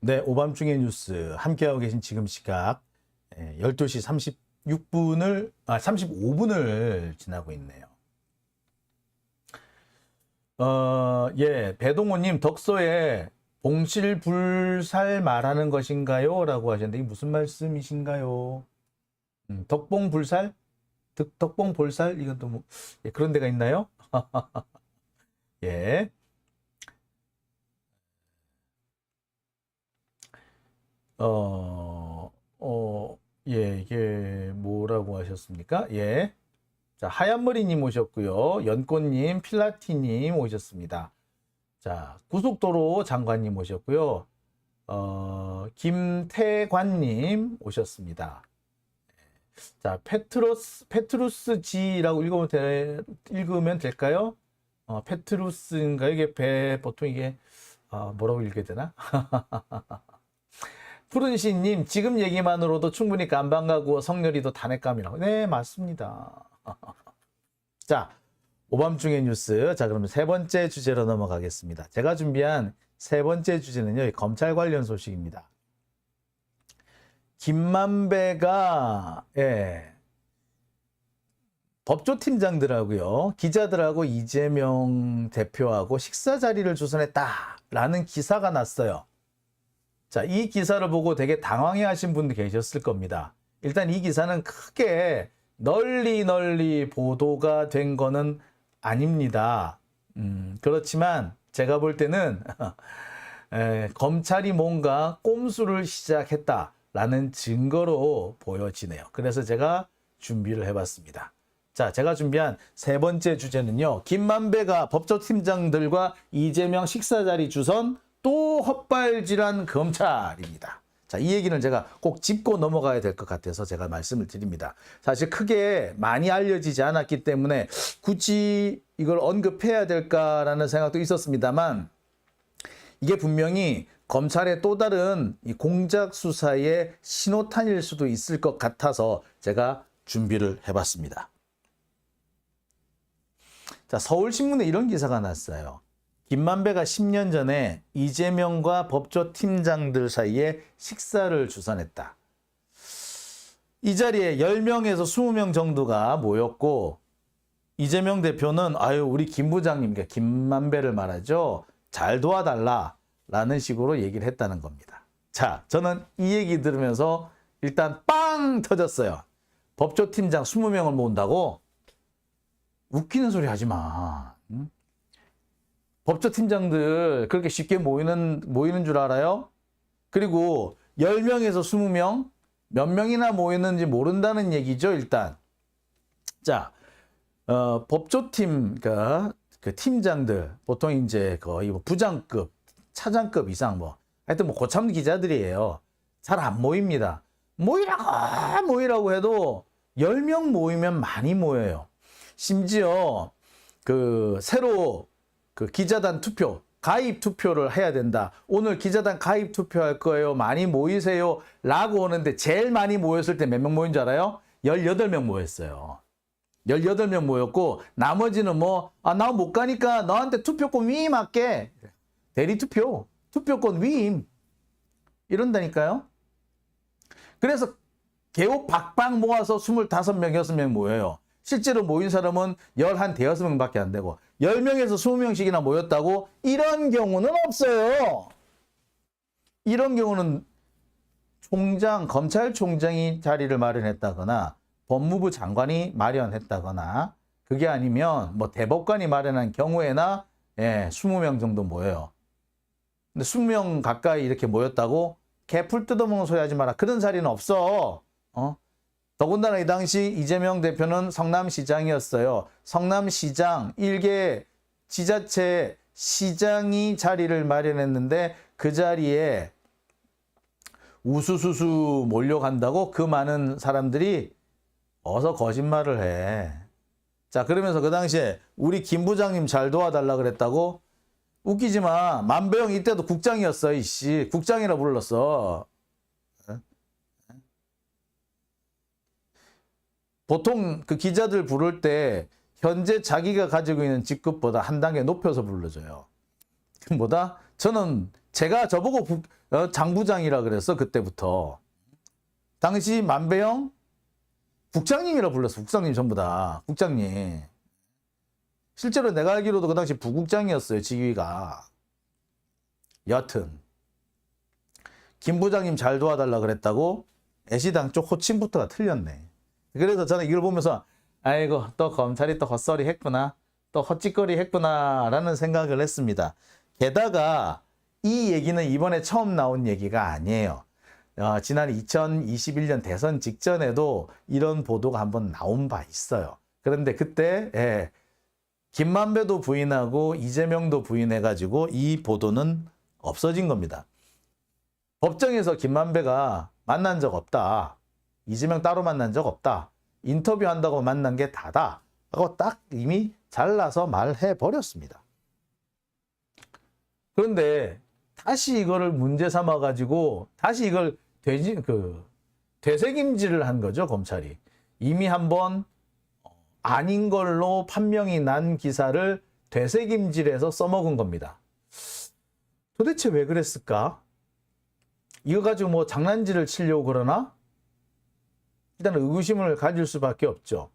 네, 오밤중의 뉴스 함께하고 계신 지금 시각 12시 35분을 지나고 있네요. 예, 배동호님 덕서에 봉실불살 말하는 것인가요? 라고 하셨는데 이게 무슨 말씀이신가요? 덕봉불살? 덕봉볼살? 이건 또 뭐, 예, 그런 데가 있나요? 예. 예, 이게 뭐라고 하셨습니까? 예. 자, 하얀머리님 오셨고요. 연꽃님, 필라티님 오셨습니다. 자, 고속도로 장관님 오셨고요. 김태관님 오셨습니다. 자, 페트루스 G라고 읽으면 될까요? 페트루스인가요? 이게 보통 이게, 뭐라고 읽어야 되나? 푸른시님, 지금 얘기만으로도 충분히 깜방가고 성렬이도 단핵감이라고. 네, 맞습니다. 자, 오밤중의 뉴스. 자, 그러면 세 번째 주제로 넘어가겠습니다. 제가 준비한 세 번째 주제는요, 검찰 관련 소식입니다. 김만배가, 예, 법조팀장들하고요, 기자들하고 이재명 대표하고 식사 자리를 주선했다라는 기사가 났어요. 자, 이 기사를 보고 되게 당황해 하신 분도 계셨을 겁니다. 일단 이 기사는 크게 널리 보도가 된 거는 아닙니다. 그렇지만 제가 볼 때는 검찰이 뭔가 꼼수를 시작했다라는 증거로 보여지네요. 그래서 제가 준비를 해봤습니다. 자, 제가 준비한 세 번째 주제는요, 김만배가 법조팀장들과 이재명 식사 자리 주선, 또 헛발질한 검찰입니다. 자, 이 얘기는 제가 꼭 짚고 넘어가야 될 것 같아서 제가 말씀을 드립니다. 사실 크게 많이 알려지지 않았기 때문에 굳이 이걸 언급해야 될까라는 생각도 있었습니다만, 이게 분명히 검찰의 또 다른 이 공작 수사의 신호탄일 수도 있을 것 같아서 제가 준비를 해봤습니다. 자, 서울신문에 이런 기사가 났어요. 김만배가 10년 전에 이재명과 법조팀장들 사이에 식사를 주선했다. 이 자리에 10명에서 20명 정도가 모였고, 이재명 대표는 우리 김 부장님, 그러니까 김만배를 말하죠, 잘 도와달라 라는 식으로 얘기를 했다는 겁니다. 자, 저는 이 얘기 들으면서 일단 빵 터졌어요. 법조팀장 20명을 모은다고? 웃기는 소리 하지 마. 법조팀장들 그렇게 쉽게 모이는 줄 알아요? 그리고 10명에서 20명? 몇 명이나 모였는지 모른다는 얘기죠, 일단. 자, 법조팀, 그 팀장들, 보통 이제 거의 부장급, 차장급 이상 하여튼 고참 기자들이에요. 잘 안 모입니다. 모이라고 해도 10명 모이면 많이 모여요. 심지어 새로 기자단 투표, 가입 투표를 해야 된다. 오늘 기자단 가입 투표할 거예요. 많이 모이세요. 라고 오는데 제일 많이 모였을 때 몇 명 모인 줄 알아요? 18명 모였어요. 18명 모였고, 나머지는 나 못 가니까 너한테 투표권 위임할게. 대리투표, 투표권 위임. 이런다니까요. 그래서 개옥 박박 모아서 25명, 6명 모여요. 실제로 모인 사람은 15명밖에 안 되고, 10명에서 20명씩이나 모였다고? 이런 경우는 없어요. 이런 경우는 검찰총장이 자리를 마련했다거나, 법무부 장관이 마련했다거나, 그게 아니면 대법관이 마련한 경우에나 20명 정도 모여요. 근데 20명 가까이 이렇게 모였다고? 개풀 뜯어먹는 소리 하지 마라. 그런 자리는 없어. 더군다나 이 당시 이재명 대표는 성남시장이었어요. 성남시장 1개 지자체 시장이 자리를 마련했는데 그 자리에 우수수수 몰려간다고 그 많은 사람들이 어서 거짓말을 해. 자, 그러면서 그 당시에 우리 김 부장님 잘 도와달라 그랬다고? 웃기지 마. 만배영 이때도 국장이었어, 이씨. 국장이라 불렀어. 보통 그 기자들 부를 때 현재 자기가 가지고 있는 직급보다 한 단계 높여서 불러줘요. 뭐다? 저는 제가 저보고 장부장이라 그랬어 그때부터. 당시 만배영 국장님이라 불렀어. 국장님 전부 다. 국장님. 실제로 내가 알기로도 그 당시 부국장이었어요. 직위가. 여튼 김 부장님 잘 도와달라 그랬다고 애시당 쪽 호칭부터가 틀렸네. 그래서 저는 이걸 보면서 아이고 또 검찰이 또 헛소리 했구나. 또 헛짓거리 했구나 라는 생각을 했습니다. 게다가 이 얘기는 이번에 처음 나온 얘기가 아니에요. 지난 2021년 대선 직전에도 이런 보도가 한번 나온 바 있어요. 그런데 그때 김만배도 부인하고 이재명도 부인해가지고 이 보도는 없어진 겁니다. 법정에서 김만배가 만난 적 없다. 이재명 따로 만난 적 없다. 인터뷰한다고 만난 게 다다. 하고 딱 이미 잘라서 말해버렸습니다. 그런데 다시 이거를 문제 삼아가지고 다시 이걸 되새김질을 한 거죠, 검찰이. 이미 한번 아닌 걸로 판명이 난 기사를 되새김질해서 써먹은 겁니다. 도대체 왜 그랬을까? 이거 가지고 뭐 장난질을 치려고 그러나? 일단 의구심을 가질 수밖에 없죠.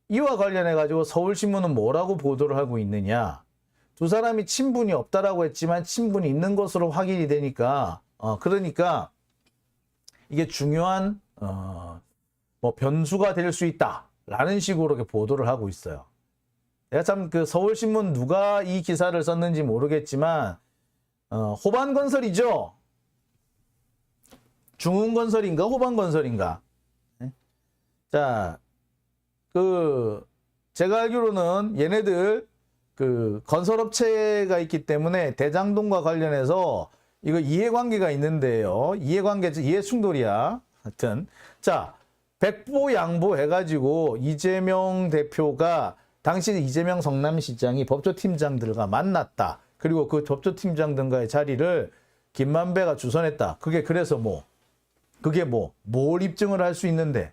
이와 관련해가지고 서울신문은 뭐라고 보도를 하고 있느냐? 두 사람이 친분이 없다라고 했지만 친분이 있는 것으로 확인이 되니까, 그러니까 이게 중요한 뭐 변수가 될 수 있다라는 식으로 이렇게 보도를 하고 있어요. 내가 참 그 서울신문 누가 이 기사를 썼는지 모르겠지만 호반건설이죠. 중흥건설인가 호반건설인가. 자, 제가 알기로는 얘네들 건설업체가 있기 때문에 대장동과 관련해서 이거 이해관계가 있는데요. 이해충돌이야. 하여튼. 자, 백보양보 해가지고 이재명 대표가 당시 이재명 성남시장이 법조팀장들과 만났다. 그리고 그 법조팀장들과의 자리를 김만배가 주선했다. 그게 뭘 입증을 할 수 있는데?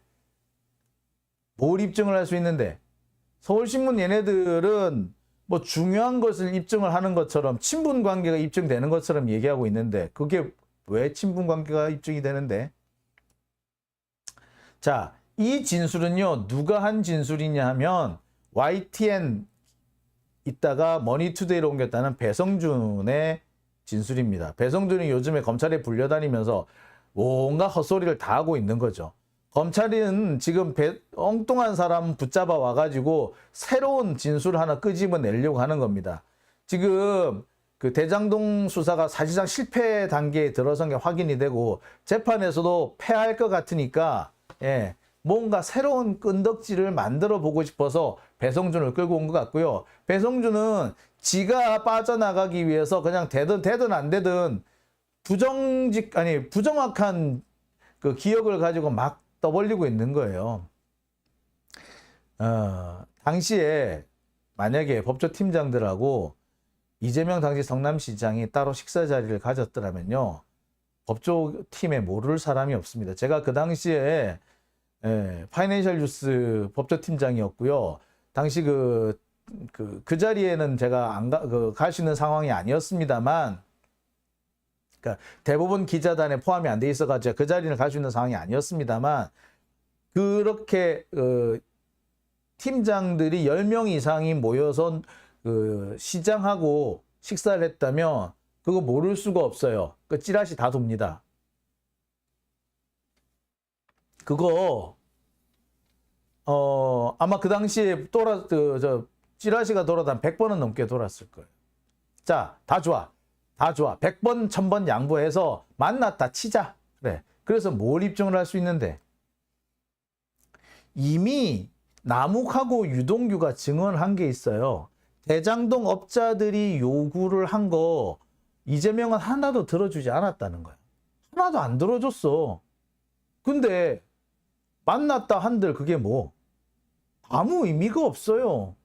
서울신문 얘네들은 뭐 중요한 것을 입증을 하는 것처럼 친분 관계가 입증되는 것처럼 얘기하고 있는데 그게 왜 친분 관계가 입증이 되는데? 자, 이 진술은요. 누가 한 진술이냐 하면 YTN 있다가 머니투데이로 옮겼다는 배성준의 진술입니다. 배성준이 요즘에 검찰에 불려다니면서 온갖 헛소리를 다 하고 있는 거죠. 검찰은 지금 엉뚱한 사람 붙잡아 와가지고 새로운 진술 하나 끄집어내려고 하는 겁니다. 지금 그 대장동 수사가 사실상 실패 단계에 들어선 게 확인이 되고 재판에서도 패할 것 같으니까 뭔가 새로운 끈덕지를 만들어 보고 싶어서 배성준을 끌고 온 것 같고요. 배성준은 지가 빠져나가기 위해서 그냥 되든 안 되든 부정확한 그 기억을 가지고 막 떠벌리고 있는 거예요. 당시에 만약에 법조팀장들하고 이재명 당시 성남시장이 따로 식사 자리를 가졌더라면요. 법조팀에 모를 사람이 없습니다. 제가 그 당시에 파이낸셜 뉴스 법조팀장이었고요. 당시 그 자리에는 제가 갈 수 있는 상황이 아니었습니다만, 그러니까 대부분 기자단에 포함이 안 돼 있어가지고 그 자리를 갈 수 있는 상황이 아니었습니다만, 그렇게 팀장들이 10명 이상이 모여서 시장하고 식사를 했다면 그거 모를 수가 없어요. 그 찌라시 다 돕니다. 그거 아마 그 당시에 찌라시가 돌아다 한 100번은 넘게 돌았을 거예요. 자, 다 좋아. 100번, 1000번 양보해서 만났다 치자. 그래. 그래서 뭘 입증을 할 수 있는데? 이미 남욱하고 유동규가 증언한 게 있어요. 대장동 업자들이 요구를 한 거 이재명은 하나도 들어주지 않았다는 거예요. 하나도 안 들어줬어. 근데 만났다 한들 그게 뭐? 아무 의미가 없어요.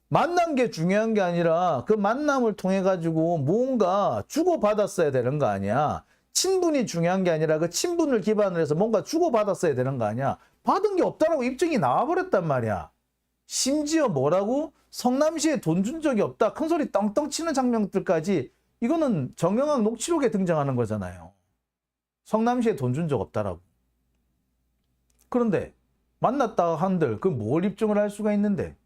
만난 게 중요한 게 아니라 그 만남을 통해 가지고 뭔가 주고받았어야 되는 거 아니야. 친분이 중요한 게 아니라 그 친분을 기반으로 해서 뭔가 주고받았어야 되는 거 아니야. 받은 게 없다라고 입증이 나와버렸단 말이야. 심지어 뭐라고? 성남시에 돈 준 적이 없다. 큰 소리 떵떵 치는 장면들까지 이거는 정영학 녹취록에 등장하는 거잖아요. 성남시에 돈 준 적 없다라고. 그런데 만났다 한들 그 뭘 입증을 할 수가 있는데,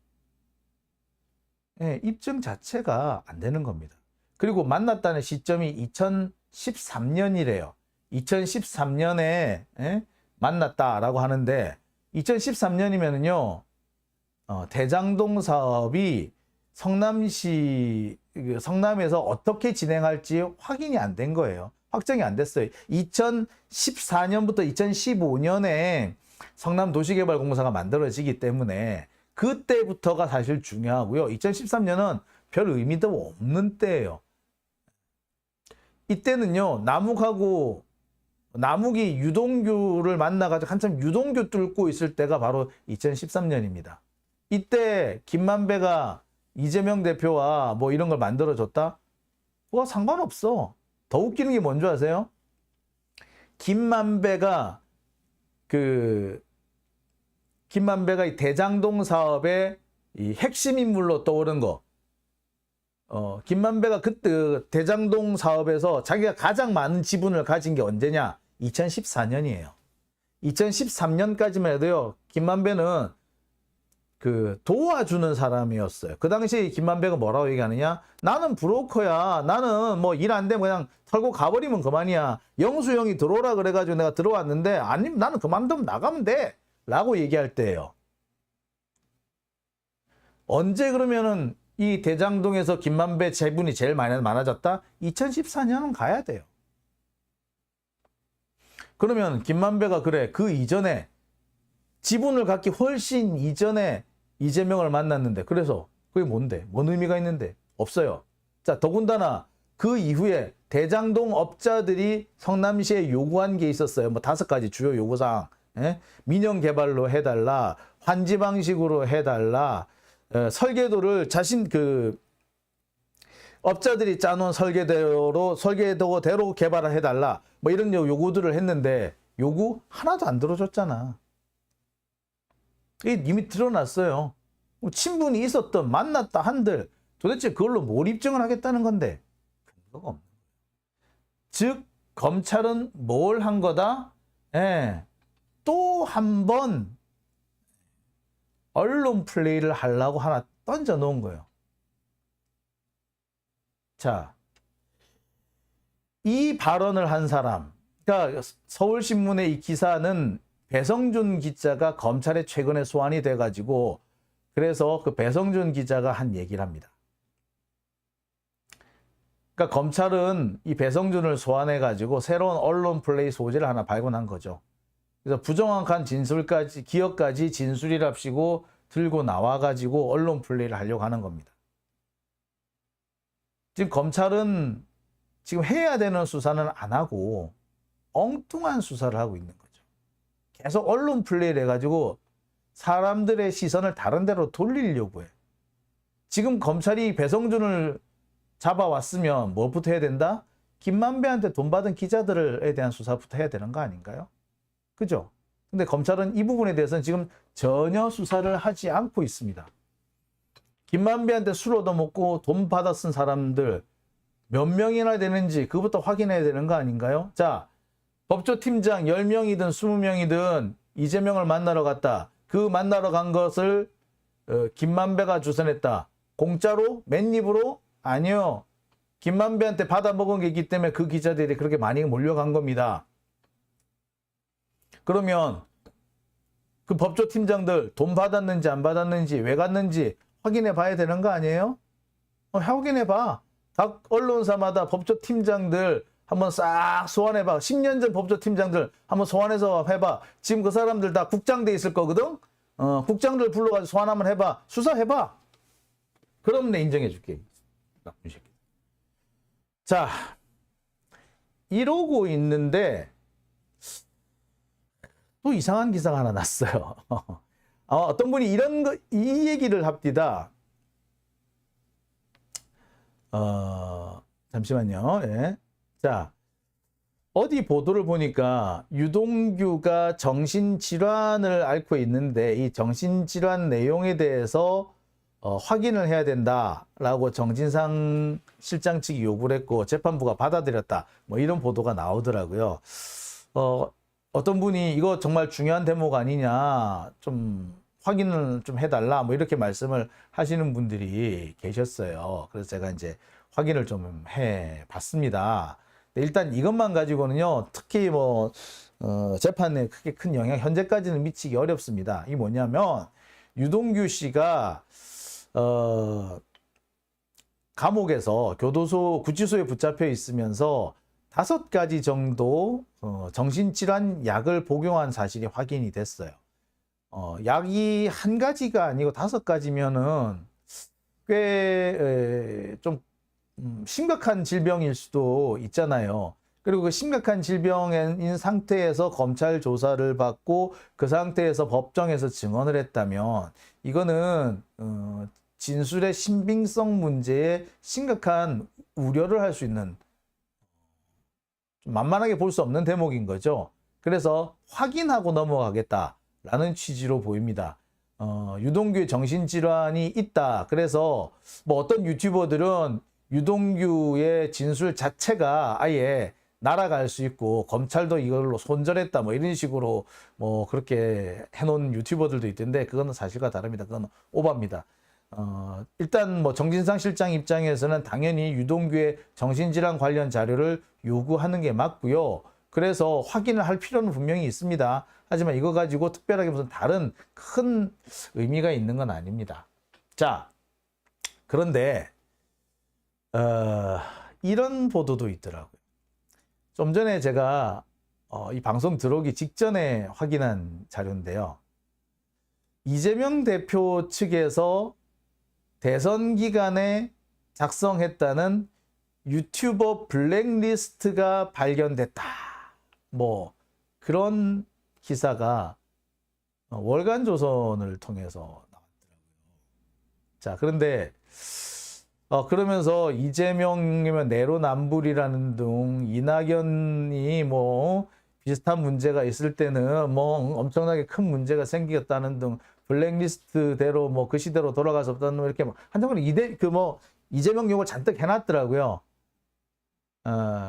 예, 입증 자체가 안 되는 겁니다. 그리고 만났다는 시점이 2013년이래요. 2013년에 예? 만났다라고 하는데 2013년이면은요 대장동 사업이 성남에서 어떻게 진행할지 확인이 안 된 거예요. 확정이 안 됐어요. 2014년부터 2015년에 성남도시개발공사가 만들어지기 때문에 그때부터가 사실 중요하고요. 2013년은 별 의미도 없는 때예요. 이때는요, 남욱이 유동규를 만나가지고 한참 유동규 뚫고 있을 때가 바로 2013년입니다. 이때 김만배가 이재명 대표와 뭐 이런 걸 만들어줬다? 뭐가 상관없어. 더 웃기는 게 뭔지 아세요? 김만배가 이 대장동 사업의 이 핵심 인물로 떠오른 거. 김만배가 그때 대장동 사업에서 자기가 가장 많은 지분을 가진 게 언제냐? 2014년이에요. 2013년까지만 해도요, 김만배는 도와주는 사람이었어요. 그 당시 김만배가 뭐라고 얘기하느냐? 나는 브로커야. 나는 뭐 일 안 되면 그냥 털고 가버리면 그만이야. 영수 형이 들어오라 그래가지고 내가 들어왔는데, 아니면 나는 그만두면 나가면 돼. 라고 얘기할 때예요. 언제 그러면은 이 대장동에서 김만배 재분이 제일 많아졌다? 2014년은 가야 돼요. 그러면 김만배가 그 이전에 지분을 갖기 훨씬 이전에 이재명을 만났는데, 그래서 그게 뭔데? 뭔 의미가 있는데? 없어요. 자, 더군다나 그 이후에 대장동 업자들이 성남시에 요구한 게 있었어요. 뭐 5가지 주요 요구사항. 예? 민영 개발로 해달라, 환지 방식으로 해달라, 설계도를 업자들이 짜놓은 설계도대로 개발을 해달라, 뭐 이런 요구들을 했는데 요구 하나도 안 들어줬잖아. 이게 이미 드러났어요. 친분이 있었던, 만났다 한들 도대체 그걸로 뭘 입증을 하겠다는 건데 근거가 없는 거예요. 즉 검찰은 뭘 한 거다? 예. 또 한 번 언론 플레이를 하려고 하나 던져 놓은 거예요. 자, 이 발언을 한 사람, 그러니까 서울신문의 이 기사는 배성준 기자가 검찰에 최근에 소환이 돼가지고, 그래서 그 배성준 기자가 한 얘기를 합니다. 그러니까 검찰은 이 배성준을 소환해가지고 새로운 언론 플레이 소재를 하나 발견한 거죠. 그래서 부정확한 기억까지 진술이랍시고 들고 나와가지고 언론 플레이를 하려고 하는 겁니다. 지금 검찰은 지금 해야 되는 수사는 안 하고 엉뚱한 수사를 하고 있는 거죠. 계속 언론 플레이를 해가지고 사람들의 시선을 다른 데로 돌리려고 해. 지금 검찰이 배성준을 잡아왔으면 뭐부터 해야 된다? 김만배한테 돈 받은 기자들에 대한 수사부터 해야 되는 거 아닌가요? 그죠? 근데 검찰은 이 부분에 대해서는 지금 전혀 수사를 하지 않고 있습니다. 김만배한테 술 얻어먹고 돈 받아 쓴 사람들 몇 명이나 되는지 그것부터 확인해야 되는 거 아닌가요? 자, 법조팀장 10명이든 20명이든 이재명을 만나러 갔다. 그 만나러 간 것을 김만배가 주선했다. 공짜로? 맨입으로? 아니요. 김만배한테 받아먹은 게 있기 때문에 그 기자들이 그렇게 많이 몰려간 겁니다. 그러면 그 법조팀장들 돈 받았는지 안 받았는지 왜 갔는지 확인해 봐야 되는 거 아니에요? 확인해 봐. 각 언론사마다 법조팀장들 한번 싹 소환해 봐. 10년 전 법조팀장들 한번 소환해서 해봐. 지금 그 사람들 다 국장돼 있을 거거든? 국장들 불러가지고 소환 한번 해봐. 수사해봐. 그럼 내 인정해 줄게. 나쁜 새끼. 자, 이러고 있는데 또 이상한 기사가 하나 났어요. 어떤 분이 이 얘기를 합디다. 잠시만요. 예. 자, 어디 보도를 보니까 유동규가 정신질환을 앓고 있는데 이 정신질환 내용에 대해서 확인을 해야 된다라고 정진상 실장 측이 요구를 했고 재판부가 받아들였다. 뭐 이런 보도가 나오더라고요. 어떤 분이 이거 정말 중요한 대목 아니냐, 좀 확인을 좀 해달라, 뭐 이렇게 말씀을 하시는 분들이 계셨어요. 그래서 제가 이제 확인을 좀 해봤습니다. 일단 이것만 가지고는요, 특히 뭐 재판에 크게 큰 영향 현재까지는 미치기 어렵습니다. 이게 뭐냐면 유동규 씨가 감옥에서 교도소 구치소에 붙잡혀 있으면서 5가지 정도 정신질환 약을 복용한 사실이 확인이 됐어요. 약이 1가지가 아니고 5가지면은 꽤 좀 심각한 질병일 수도 있잖아요. 그리고 그 심각한 질병인 상태에서 검찰 조사를 받고 그 상태에서 법정에서 증언을 했다면 이거는 진술의 신빙성 문제에 심각한 우려를 할 수 있는, 좀 만만하게 볼 수 없는 대목인 거죠. 그래서 확인하고 넘어가겠다라는 취지로 보입니다. 유동규의 정신질환이 있다. 그래서 뭐 어떤 유튜버들은 유동규의 진술 자체가 아예 날아갈 수 있고 검찰도 이걸로 손절했다 뭐 이런 식으로 뭐 그렇게 해놓은 유튜버들도 있던데 그거는 사실과 다릅니다. 그건 오바입니다. 일단 뭐 정진상 실장 입장에서는 당연히 유동규의 정신질환 관련 자료를 요구하는 게 맞고요. 그래서 확인을 할 필요는 분명히 있습니다. 하지만 이거 가지고 특별하게 무슨 다른 큰 의미가 있는 건 아닙니다. 자, 그런데 이런 보도도 있더라고요. 좀 전에 제가 이 방송 들어오기 직전에 확인한 자료인데요. 이재명 대표 측에서 대선 기간에 작성했다는 유튜버 블랙리스트가 발견됐다. 뭐 그런 기사가 월간조선을 통해서 나왔더라고요. 자, 그런데 그러면서 이재명이면 내로남불이라는 등 이낙연이 뭐 비슷한 문제가 있을 때는 뭐 엄청나게 큰 문제가 생겼다는 등 블랙리스트대로 뭐 그 시대로 돌아갈 수 없다는 이렇게 한정으로 이재명 욕을 잔뜩 해놨더라고요.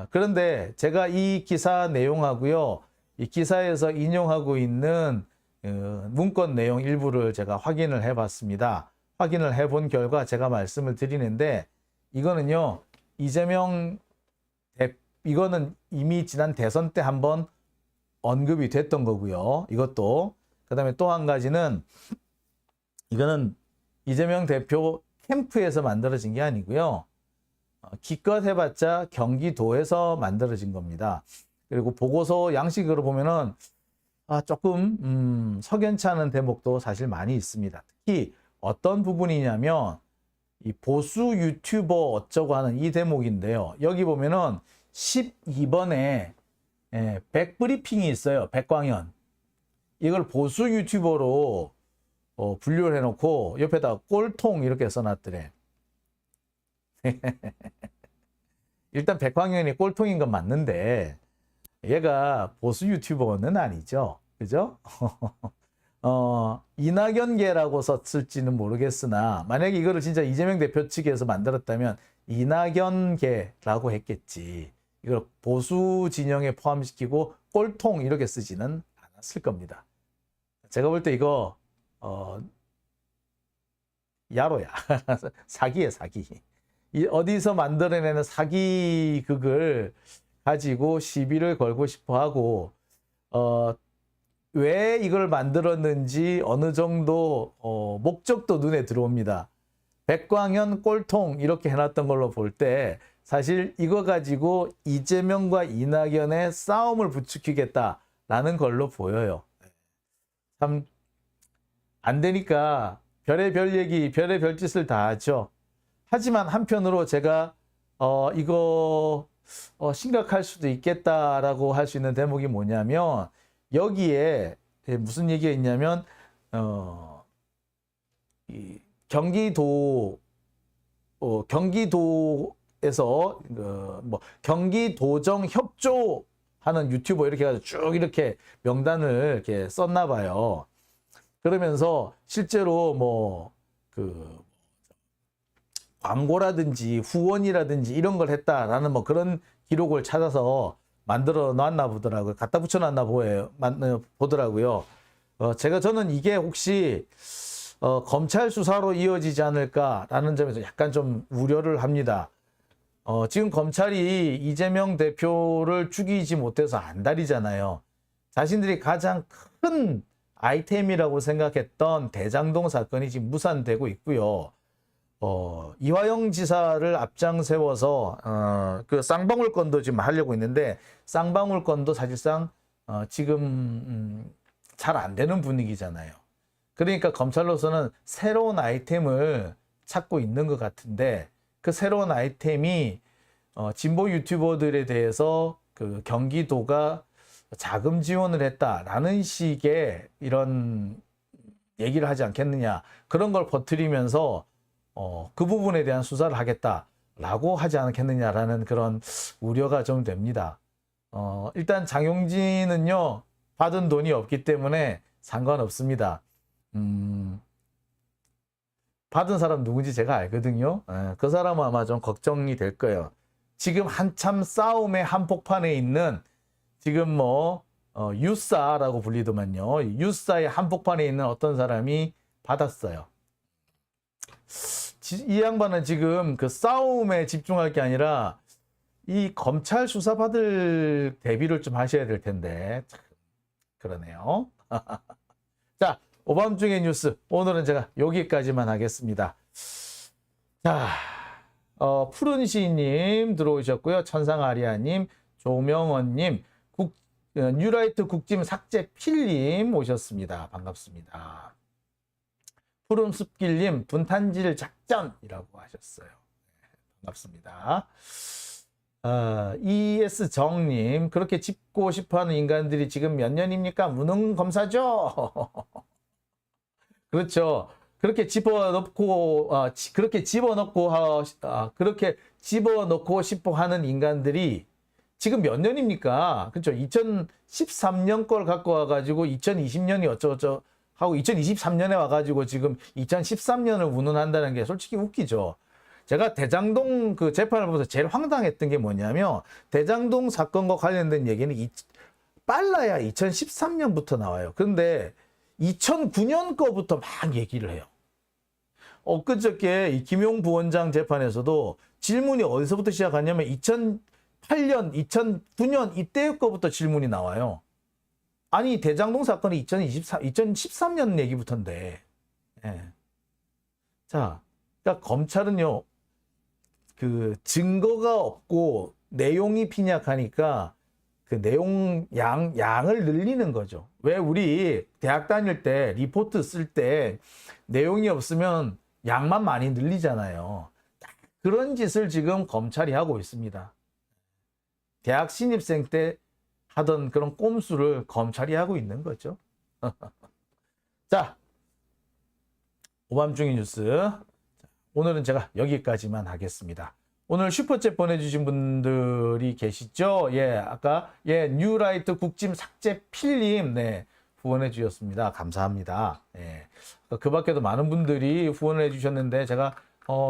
그런데 제가 이 기사 내용하고요, 이 기사에서 인용하고 있는 문건 내용 일부를 제가 확인을 해봤습니다. 확인을 해본 결과 제가 말씀을 드리는데 이거는요, 이거는 이미 지난 대선 때 한번 언급이 됐던 거고요. 이것도. 그 다음에 또 한 가지는 이거는 이재명 대표 캠프에서 만들어진 게 아니고요. 기껏 해봤자 경기도에서 만들어진 겁니다. 그리고 보고서 양식으로 보면은 조금 석연치 않은 대목도 사실 많이 있습니다. 특히 어떤 부분이냐면 이 보수 유튜버 어쩌고 하는 이 대목인데요. 여기 보면은 12번에 백브리핑이 있어요. 백광현. 이걸 보수 유튜버로 분류를 해놓고 옆에다 꼴통 이렇게 써놨더래. 일단 백광현이 꼴통인 건 맞는데 얘가 보수 유튜버는 아니죠. 그죠? 이낙연계라고 썼을지는 모르겠으나 만약에 이거를 진짜 이재명 대표 측에서 만들었다면 이낙연계라고 했겠지. 이걸 보수 진영에 포함시키고 꼴통 이렇게 쓰지는 않았을 겁니다. 제가 볼 때 이거 야로야. 사기예요, 사기. 어디서 만들어내는 사기극을 가지고 시비를 걸고 싶어 하고 왜 이걸 만들었는지 어느 정도 목적도 눈에 들어옵니다. 백광현 꼴통 이렇게 해놨던 걸로 볼 때 사실 이거 가지고 이재명과 이낙연의 싸움을 부추기겠다라는 걸로 보여요. 참 안 되니까 별의별 얘기, 별의별 짓을 다 하죠. 하지만 한편으로 제가 이거 심각할 수도 있겠다라고 할 수 있는 대목이 뭐냐면 여기에 무슨 얘기가 있냐면 이 경기도에서 뭐 경기도정 협조하는 유튜버 이렇게 해가지고 쭉 이렇게 명단을 이렇게 썼나 봐요. 그러면서 실제로 뭐 광고라든지 후원이라든지 이런 걸 했다라는 뭐 그런 기록을 찾아서 만들어 놨나 보더라고요. 갖다 붙여 놨나 보더라고요. 저는 이게 혹시 검찰 수사로 이어지지 않을까라는 점에서 약간 좀 우려를 합니다. 지금 검찰이 이재명 대표를 죽이지 못해서 안달이잖아요. 자신들이 가장 큰 아이템이라고 생각했던 대장동 사건이 지금 무산되고 있고요. 이화영 지사를 앞장 세워서 그 쌍방울 건도 지금 하려고 있는데 쌍방울 건도 사실상 지금 잘 안 되는 분위기잖아요. 그러니까 검찰로서는 새로운 아이템을 찾고 있는 것 같은데 그 새로운 아이템이 진보 유튜버들에 대해서 그 경기도가 자금 지원을 했다라는 식의 이런 얘기를 하지 않겠느냐. 그런 걸 퍼뜨리면서 그 부분에 대한 수사를 하겠다라고 하지 않겠느냐라는 그런 우려가 좀 됩니다. 일단 장용진은요, 받은 돈이 없기 때문에 상관없습니다. 받은 사람 누군지 제가 알거든요. 그 사람은 아마 좀 걱정이 될 거예요. 지금 한참 싸움의 한복판에 있는 지금 뭐 유사라고 불리더만요. 유사의 한복판에 있는 어떤 사람이 받았어요. 이 양반은 지금 그 싸움에 집중할 게 아니라 이 검찰 수사 받을 대비를 좀 하셔야 될 텐데 참 그러네요. 자, 오밤중의 뉴스 오늘은 제가 여기까지만 하겠습니다. 자, 푸른 시님 들어오셨고요. 천상아리아님, 조명원님, 뉴라이트 국짐 삭제 필님 오셨습니다. 반갑습니다. 푸른숲길님 분탄질 작전이라고 하셨어요. 반갑습니다. ES 정님 그렇게 짚고 싶어하는 인간들이 지금 몇 년입니까? 무능 검사죠. 그렇죠. 그렇게 집어넣고 그렇게 집어넣고 싶어 하는 인간들이 지금 몇 년입니까? 그렇죠. 2013년 걸 갖고 와가지고 2020년이 어쩌고저쩌고 하고 2023년에 와가지고 지금 2013년을 운운한다는 게 솔직히 웃기죠. 제가 대장동 그 재판을 보면서 제일 황당했던 게 뭐냐면 대장동 사건과 관련된 얘기는 빨라야 2013년부터 나와요. 그런데 2009년 거부터 막 얘기를 해요. 엊그저께 이 김용 부원장 재판에서도 질문이 어디서부터 시작하냐면 2008년, 2009년 이때 거부터 질문이 나와요. 아니 대장동 사건이 2013년 얘기부터인데. 예. 자, 그러니까 검찰은요. 그 증거가 없고 내용이 빈약하니까 그 내용 양을 늘리는 거죠. 왜 우리 대학 다닐 때 리포트 쓸 때 내용이 없으면 양만 많이 늘리잖아요. 그런 짓을 지금 검찰이 하고 있습니다. 대학 신입생 때 하던 그런 꼼수를 검찰이 하고 있는 거죠. 자, 오밤중의 뉴스. 오늘은 제가 여기까지만 하겠습니다. 오늘 슈퍼챗 보내주신 분들이 계시죠? 예, 아까 뉴라이트 국짐 삭제 필님 후원해 주셨습니다. 감사합니다. 예, 그 밖에도 많은 분들이 후원을 해주셨는데 제가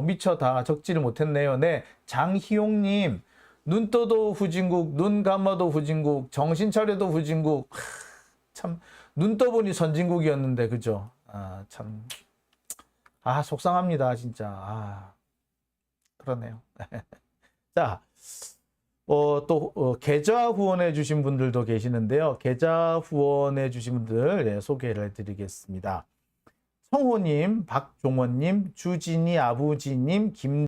미처 다 적지를 못했네요. 네, 장희용님, 눈 떠도 후진국, 눈 감아도 후진국, 정신 차려도 후진국. 참 눈 떠보니 선진국이었는데 그죠? 참. 속상합니다, 진짜. 그러네요. 자, 또 계좌 후원해 주신 분들도 계시는데요. 계좌 후원해 주신 분들 소개를 해드리겠습니다. 성호님, 박종원님, 주진이 아부지님,